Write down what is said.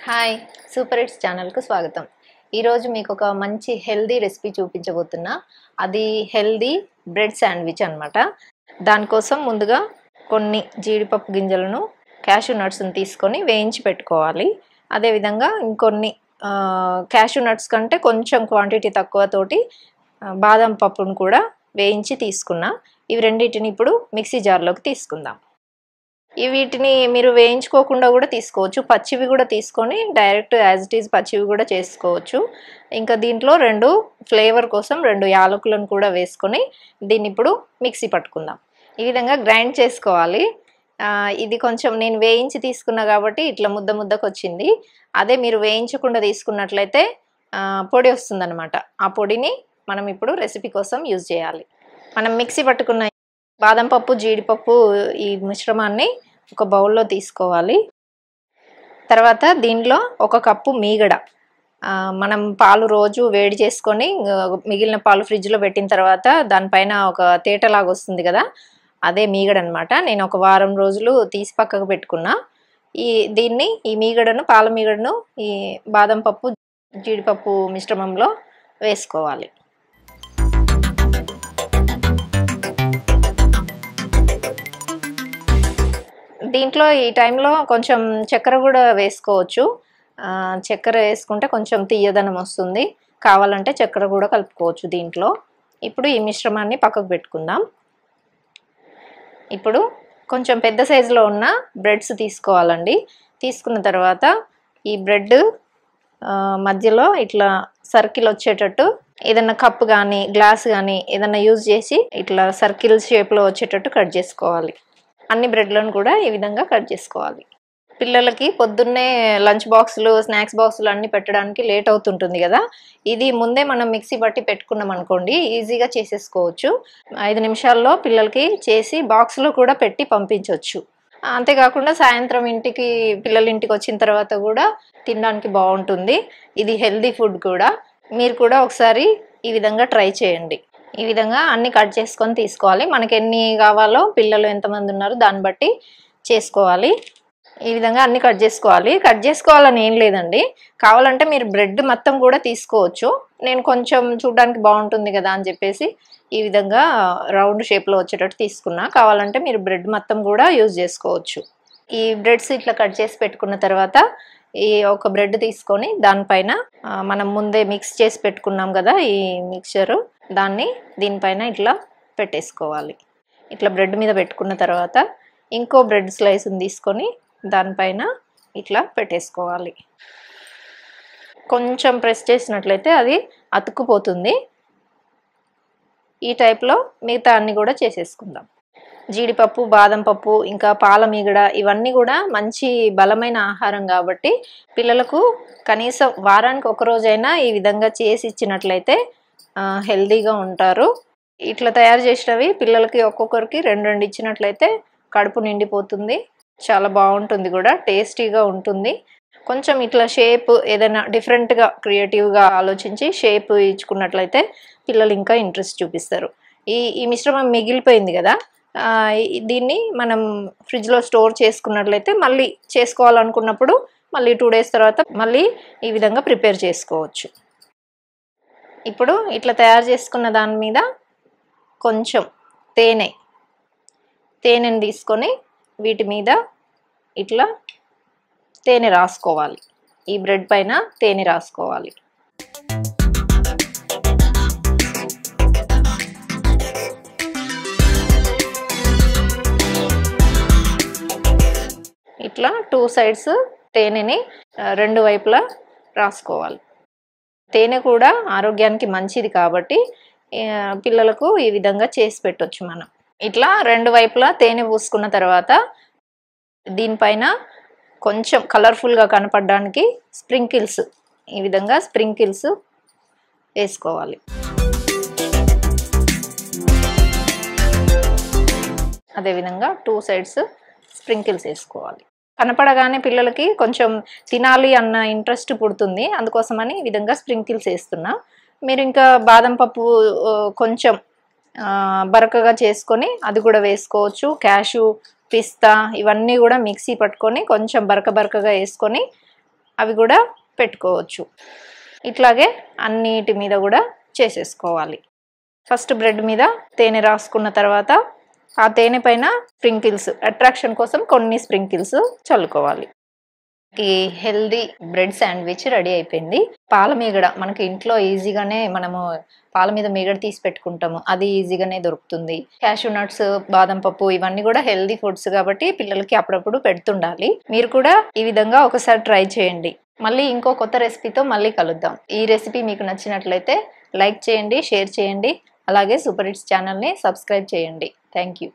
Hi super hits ఛానల్కు స్వాగతం. ఈరోజు మీకు ఒక మంచి హెల్దీ రెసిపీ చూపించబోతున్నా. అది హెల్దీ బ్రెడ్ శాండ్విచ్ అనమాట. దానికోసం ముందుగా కొన్ని జీడిపప్పు గింజలను, క్యాషూ నట్స్ని తీసుకొని వేయించి పెట్టుకోవాలి. అదేవిధంగా ఇంకొన్ని క్యాషూ నట్స్ కంటే కొంచెం క్వాంటిటీ తక్కువతోటి బాదం పప్పును కూడా వేయించి తీసుకున్నా. ఇవి రెండింటిని ఇప్పుడు మిక్సీ జార్లోకి తీసుకుందాం. వీటిని మీరు వేయించుకోకుండా కూడా తీసుకోవచ్చు, పచ్చివి కూడా తీసుకొని డైరెక్ట్ యాజ్ ఇట్ ఈజ్ పచ్చివి కూడా చేసుకోవచ్చు. ఇంకా దీంట్లో ఫ్లేవర్ కోసం 2 యాలకులను కూడా వేసుకొని దీన్ని ఇప్పుడు మిక్సీ పట్టుకుందాం. ఈ విధంగా గ్రైండ్ చేసుకోవాలి. ఇది కొంచెం నేను వేయించి తీసుకున్నా కాబట్టి ఇట్లా ముద్ద ముద్దకు వచ్చింది. అదే మీరు వేయించకుండా తీసుకున్నట్లయితే పొడి వస్తుందన్నమాట. ఆ పొడిని మనం ఇప్పుడు రెసిపీ కోసం యూజ్ చేయాలి. మనం మిక్సీ పట్టుకున్న బాదం పప్పు, జీడిపప్పు ఈ మిశ్రమాన్ని ఒక బౌల్లో తీసుకోవాలి. తర్వాత దీనిలో 1 కప్పు మీగడ, మనం పాలు రోజు వేడి చేసుకొని మిగిలిన పాలు ఫ్రిడ్జ్లో పెట్టిన తర్వాత దానిపైన ఒక తేటలాగా వస్తుంది కదా, అదే మీగడ అనమాట. నేను ఒక వారం రోజులు తీసి పక్కకు పెట్టుకున్నా. ఈ మీగడను, పాల మీగడను ఈ బాదం పప్పు, జీడిపప్పు మిశ్రమంలో వేసుకోవాలి. దీంట్లో ఈ టైంలో కొంచెం చక్కెర కూడా వేసుకోవచ్చు. చక్కెర వేసుకుంటే కొంచెం తీయదనం వస్తుంది. కావాలంటే చక్కెర కూడా కలుపుకోవచ్చు దీంట్లో. ఇప్పుడు ఈ మిశ్రమాన్ని పక్కకు పెట్టుకుందాం. ఇప్పుడు కొంచెం పెద్ద సైజులో ఉన్న బ్రెడ్స్ తీసుకోవాలండి. తీసుకున్న తర్వాత ఈ బ్రెడ్ మధ్యలో ఇట్లా సర్కిల్ వచ్చేటట్టు ఏదన్నా కప్ కానీ గ్లాస్ కానీ ఏదన్నా యూజ్ చేసి ఇట్లా సర్కిల్ షేప్లో వచ్చేటట్టు కట్ చేసుకోవాలి. అన్ని బ్రెడ్లను కూడా ఈ విధంగా కట్ చేసుకోవాలి. పిల్లలకి పొద్దున్నే లంచ్ బాక్సులు, స్నాక్స్ బాక్సులు అన్నీ పెట్టడానికి లేట్ అవుతుంటుంది కదా, ఇది ముందే మనం మిక్సీ పట్టి పెట్టుకున్నాం అనుకోండి, ఈజీగా చేసేసుకోవచ్చు. 5 నిమిషాల్లో పిల్లలకి చేసి బాక్స్లో కూడా పెట్టి పంపించవచ్చు. అంతేకాకుండా సాయంత్రం పిల్లల ఇంటికి వచ్చిన తర్వాత కూడా తినడానికి బాగుంటుంది. ఇది హెల్దీ ఫుడ్ కూడా. మీరు కూడా ఒకసారి ఈ విధంగా ట్రై చేయండి. ఈ విధంగా అన్ని కట్ చేసుకొని తీసుకోవాలి. మనకి ఎన్ని కావాలో, పిల్లలు ఎంతమంది ఉన్నారో దాన్ని బట్టి చేసుకోవాలి. ఈ విధంగా అన్ని కట్ చేసుకోవాలి. కట్ చేసుకోవాలని ఏం లేదండి, కావాలంటే మీరు బ్రెడ్ మొత్తం కూడా తీసుకోవచ్చు. నేను కొంచెం చూడడానికి బాగుంటుంది కదా అని చెప్పేసి ఈ విధంగా రౌండ్ షేప్లో వచ్చేటట్టు తీసుకున్నా. కావాలంటే మీరు బ్రెడ్ మొత్తం కూడా యూజ్ చేసుకోవచ్చు. ఈ బ్రెడ్స్ ఇట్లా కట్ చేసి పెట్టుకున్న తర్వాత ఈ ఒక బ్రెడ్ తీసుకొని దానిపైన మనం ముందే మిక్స్ చేసి పెట్టుకున్నాం కదా ఈ మిక్చరు, దీనిపైన ఇట్లా పెట్టేసుకోవాలి. ఇట్లా బ్రెడ్ మీద పెట్టుకున్న తర్వాత ఇంకో బ్రెడ్ స్లైస్ని తీసుకొని దానిపైన ఇట్లా పెట్టేసుకోవాలి. కొంచెం ప్రెస్ చేసినట్లయితే అది అతుక్కుపోతుంది. ఈ టైప్లో మిగతా అన్ని కూడా చేసేసుకుందాం. జీడిపప్పు, బాదం పప్పు, ఇంకా పాల మీగడ ఇవన్నీ కూడా మంచి బలమైన ఆహారం కాబట్టి పిల్లలకు కనీసం వారానికి 1 రోజైనా ఈ విధంగా చేసి ఇచ్చినట్లయితే హెల్దీగా ఉంటారు. ఇట్లా తయారు చేసినవి పిల్లలకి ఒక్కొక్కరికి 2 ఇచ్చినట్లయితే కడుపు నిండిపోతుంది. చాలా బాగుంటుంది కూడా, టేస్టీగా ఉంటుంది. కొంచెం ఇట్లా షేప్ ఏదైనా డిఫరెంట్గా క్రియేటివ్గా ఆలోచించి షేప్ ఇచ్చుకున్నట్లయితే పిల్లలు ఇంకా ఇంట్రెస్ట్ చూపిస్తారు. ఈ మిశ్రమం మిగిలిపోయింది కదా, దీన్ని మనం ఫ్రిడ్జ్లో స్టోర్ చేసుకున్నట్లయితే మళ్ళీ చేసుకోవాలనుకున్నప్పుడు మళ్ళీ 2 డేస్ తర్వాత మళ్ళీ ఈ విధంగా ప్రిపేర్ చేసుకోవచ్చు. ఇప్పుడు ఇట్లా తయారు చేసుకున్న దాని మీద కొంచెం తేనెని తీసుకొని వీటి మీద ఇట్లా తేనె రాసుకోవాలి. ఈ బ్రెడ్ పైన తేనె రాసుకోవాలి. ఇట్లా 2 సైడ్స్ తేనెని 2 వైపులా రాసుకోవాలి. తేనె కూడా ఆరోగ్యానికి మంచిది కాబట్టి పిల్లలకు ఈ విధంగా చేసి పెట్టొచ్చు మనం. ఇట్లా 2 వైపులా తేనె పూసుకున్న తర్వాత దీనిపైన కొంచెం కలర్ఫుల్గా కనపడడానికి స్ప్రింకిల్స్, ఈ విధంగా స్ప్రింకిల్స్ వేసుకోవాలి. అదేవిధంగా 2 సైడ్స్ స్ప్రింకిల్స్ వేసుకోవాలి. కనపడగానే పిల్లలకి కొంచెం తినాలి అన్న ఇంట్రెస్ట్ పుడుతుంది. అందుకోసమని ఈ విధంగా స్ప్రింకిల్స్ వేస్తున్నా. మీరు ఇంకా బాదం పప్పు కొంచెం బరకగా చేసుకొని అది కూడా వేసుకోవచ్చు. క్యాషూ, పిస్తా ఇవన్నీ కూడా మిక్సీ పట్టుకొని కొంచెం బరకగా వేసుకొని అవి కూడా పెట్టుకోవచ్చు. ఇట్లాగే అన్నిటి మీద కూడా చేసేసుకోవాలి. ఫస్ట్ బ్రెడ్ మీద తేనె రాసుకున్న తర్వాత ఆ తేనె పైన స్ప్రింకిల్స్ అట్రాక్షన్ కోసం కొన్ని స్ప్రింకిల్స్ చల్లుకోవాలి. ఈ హెల్దీ బ్రెడ్ శాండ్విచ్ రెడీ అయిపోయింది. పాల మీగడ మనకి ఇంట్లో ఈజీగానే మనము పాల మీద మీగడ తీసి పెట్టుకుంటాము, అది ఈజీగానే దొరుకుతుంది. క్యాషూ నట్స్, బాదం పప్పు ఇవన్నీ కూడా హెల్దీ ఫుడ్స్ కాబట్టి పిల్లలకి అప్పుడప్పుడు పెడుతుండాలి. మీరు కూడా ఈ విధంగా ఒకసారి ట్రై చేయండి. మళ్ళీ ఇంకో కొత్త రెసిపీతో మళ్ళీ కలుద్దాం. ఈ రెసిపీ మీకు నచ్చినట్లయితే లైక్ చేయండి, షేర్ చేయండి. అలాగే సూపర్ హిట్స్ ఛానల్ని సబ్స్క్రైబ్ చేయండి. Thank you.